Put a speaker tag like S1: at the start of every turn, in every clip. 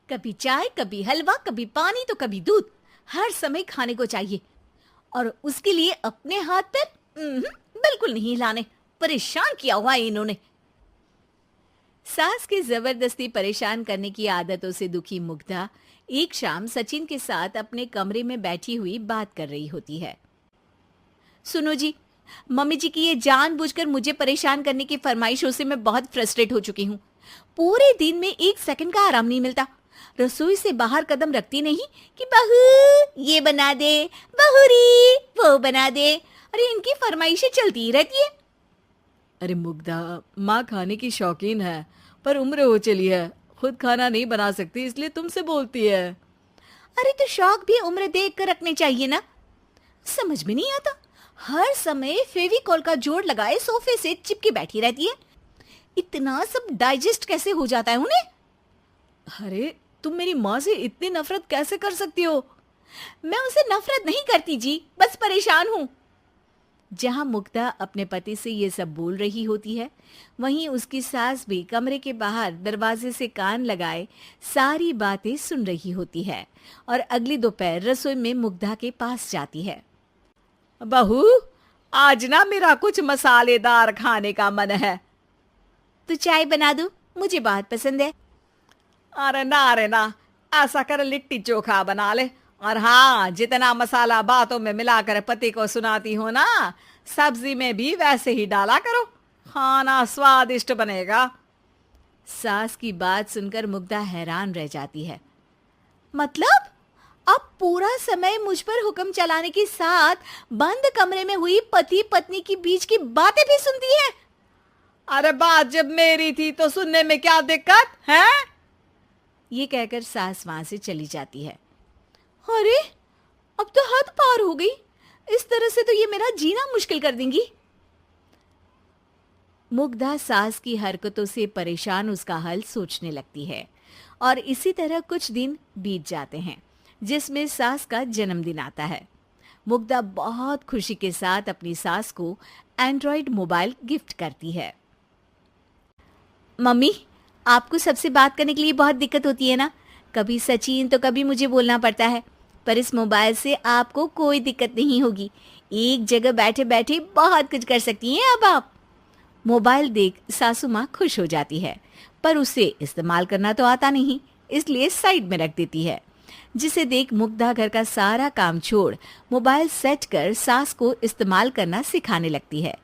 S1: कभी चाय, कभी हलवा, कभी पानी तो कभी दूध। हर समय खाने को चाहिए और उसके लिए अपने हाथ पैर बिल्कुल नहीं हिलाने। परेशान किया हुआ है इन्होंने। सास के जबरदस्ती परेशान करने की आदतों से दुखी मुग्धा एक शाम सचिन के साथ अपने कमरे में बैठी हुई बात कर रही होती है। सुनो जी, मम्मी जी की ये जानबूझकर मुझे परेशान करने की फरमाइशों से मैं बहुत फ्रस्ट्रेट हो चुकी हूँ। पूरे दिन में एक सेकंड का आराम नहीं मिलता। रसोई से बाहर कदम रखती नहीं कि बहू ये बना दे, बहुरी वो बना दे। अरे इनकी फरमाइशें चलती ही रहती है।
S2: अरे मुग्धा, माँ खाने की शौकीन है पर उम्र हो चली है, खुद खाना नहीं बना सकती इसलिए तुमसे बोलती है।
S1: अरे तो शौक भी उम्र देख कर रखने चाहिए ना। समझ में नहीं आता, हर समय फेविकॉल का जोड़ लगाए सोफे से चिपके बैठी रहती है। इतना सब डाइजेस्ट कैसे हो जाता है उन्हें?
S2: अरे तुम मेरी माँ से इतनी नफरत कैसे कर सकती हो?
S1: मैं उनसे नफरत नहीं करती जी, बस परेशान हूँ। जहां मुग्धा अपने पति से ये सब बोल रही होती है, वहीं उसकी सास भी कमरे के बाहर दरवाजे से कान लगाए सारी बातें सुन रही होती है और अगली दोपहर रसोई में मुग्धा के पास जाती है।
S2: बहू, आज ना मेरा कुछ मसालेदार खाने का मन है।
S1: तो चाय बना दूं? मुझे बहुत पसंद है।
S2: अरे ना, ऐसा कर लिट्टी चोखा बना ले। और हाँ, जितना मसाला बातों में मिलाकर पति को सुनाती हो ना, सब्जी में भी वैसे ही डाला करो, खाना स्वादिष्ट बनेगा।
S1: सास की बात सुनकर मुग्धा हैरान रह जाती है। मतलब अब पूरा समय मुझ पर हुक्म चलाने के साथ बंद कमरे में हुई पति पत्नी की बीच की बातें भी सुनती है?
S2: अरे बात जब मेरी थी तो सुनने में क्या दिक्कत है?
S1: ये कहकर सास वहां से चली जाती है। अरे अब तो हद पार हो गई। इस तरह से तो ये मेरा जीना मुश्किल कर देंगी। मुग्धा सास की हरकतों से परेशान उसका हल सोचने लगती है और इसी तरह कुछ दिन बीत जाते हैं, जिसमें सास का जन्मदिन आता है। मुग्धा बहुत खुशी के साथ अपनी सास को एंड्रॉइड मोबाइल गिफ्ट करती है। मम्मी, आपको सबसे बात करने के लिए बहुत दिक्कत होती है ना? कभी सचिन तो कभी मुझे बोलना पड़ता है, पर इस मोबाइल से आपको कोई दिक्कत नहीं होगी। एक जगह बैठे बैठे बहुत कुछ कर सकती हैं अब आप। मोबाइल देख सासू माँ खुश हो जाती है, पर उसे इस्तेमाल करना तो आता नहीं, इसलिए साइड में रख देती है। जिसे देख मुग्धा घर का सारा काम छोड़ मोबाइल सेट कर सास को इस्तेमाल करना सिखाने लगती है,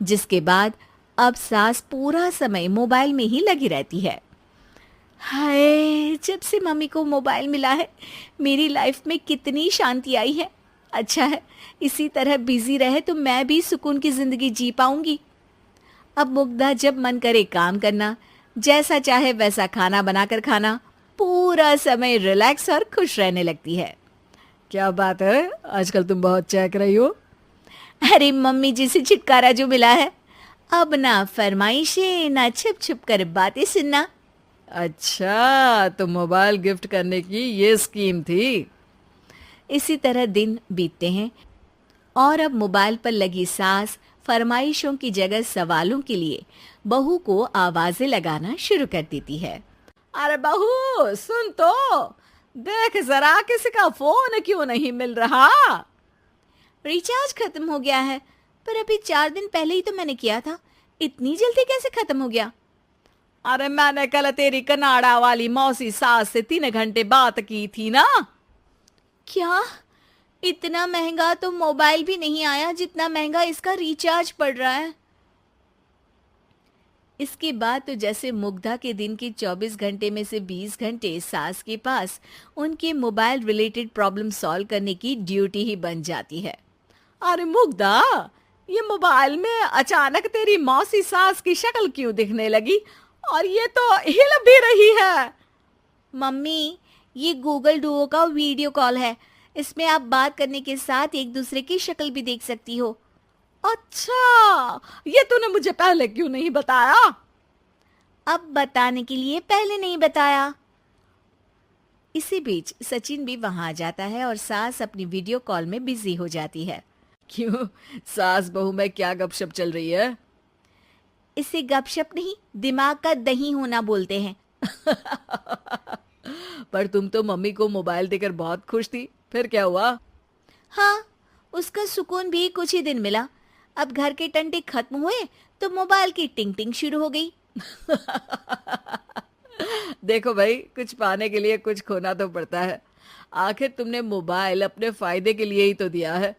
S1: जिसके बाद अब सास पूरा समय मोबाइल में ही लगी रहती है। हाय, जब से मम्मी को मोबाइल मिला है मेरी लाइफ में कितनी शांति आई है। अच्छा है, इसी तरह बिजी रहे तो मैं भी सुकून की जिंदगी जी पाऊंगी। अब मुग्धा जब मन करे काम करना, जैसा चाहे वैसा खाना बनाकर खाना, पूरा समय रिलैक्स और खुश रहने लगती है।
S2: क्या बात है, आजकल तुम बहुत चहक रही हो।
S1: अरे मम्मी जी से छुटकारा जो मिला है, अब ना फरमाइशें ना छुप छुप कर बातें सुनना।
S2: अच्छा, तो मोबाइल गिफ्ट करने की ये स्कीम थी।
S1: इसी तरह दिन बीतते हैं और अब मोबाइल पर लगी सास फरमाइशों की जगह सवालों के लिए बहू को आवाजें लगाना शुरू कर देती है।
S2: अरे बहू सुन तो, देख जरा किसी का फोन क्यों नहीं मिल रहा?
S1: रिचार्ज खत्म हो गया है, पर अभी 4 दिन पहले ही तो मैंने किया था। इतनी जल्दी कैसे खत्म हो गया?
S2: अरे मैंने कल तेरी कनाडा वाली मौसी सास से 3 घंटे बात की थी ना।
S1: क्या? इतना महंगा तो मोबाइल भी नहीं आया जितना महंगा इसका रिचार्ज पड़ रहा है। इसके बाद तो जैसे मुग्धा के दिन के 24 घंटे में से 20 घंटे सास के पास उनके मोबाइल रिलेटेड प्रॉब्लम सॉल्व करने की ड्यूटी ही बन जाती है।
S2: अरे मुग्धा, ये मोबाइल में अचानक तेरी मौसी सास की शक्ल क्यों दिखने लगी? और ये तो हिल भी रही है।
S1: मम्मी, ये गूगल डुओ का वीडियो कॉल है। इसमें आप बात करने के साथ एक दूसरे की शक्ल भी देख सकती हो।
S2: अच्छा, ये तूने मुझे पहले क्यों नहीं बताया?
S1: अब बताने के लिए पहले नहीं बताया। इसी बीच सचिन भी वहां आ जाता है और सास अपनी वीडियो कॉल में बिजी हो जाती है।
S2: क्यों, सास बहू में क्या गपशप चल रही है?
S1: इसे गपशप नहीं, दिमाग का दही होना बोलते हैं।
S2: पर तुम तो मम्मी को मोबाइल देकर बहुत खुश थी, फिर क्या हुआ?
S1: हाँ, उसका सुकून भी कुछ ही दिन मिला। अब घर के टंटे खत्म हुए तो मोबाइल की टिंग टिंग शुरू हो गई।
S2: देखो भाई, कुछ पाने के लिए कुछ खोना तो पड़ता है। आखिर तुमने मोबाइल अपने फायदे के लिए ही तो दिया है,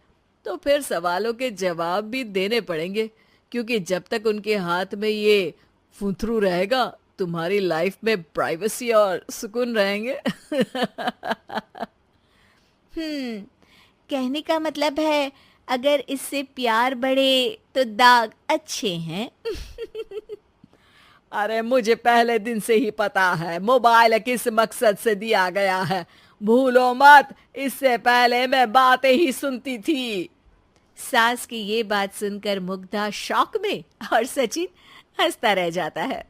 S2: तो फिर सवालों के जवाब भी देने पड़ेंगे, क्योंकि जब तक उनके हाथ में ये फुंथरू रहेगा, तुम्हारी लाइफ में प्राइवेसी और सुकून रहेंगे।
S1: हम्म, कहने का मतलब है अगर इससे प्यार बढ़े तो दाग अच्छे हैं।
S2: अरे मुझे पहले दिन से ही पता है मोबाइल किस मकसद से दिया गया है। भूलो मत, इससे पहले मैं बातें ही सुनती थी।
S1: सास की ये बात सुनकर मुग्धा शॉक में और सचिन हंसता रह जाता है।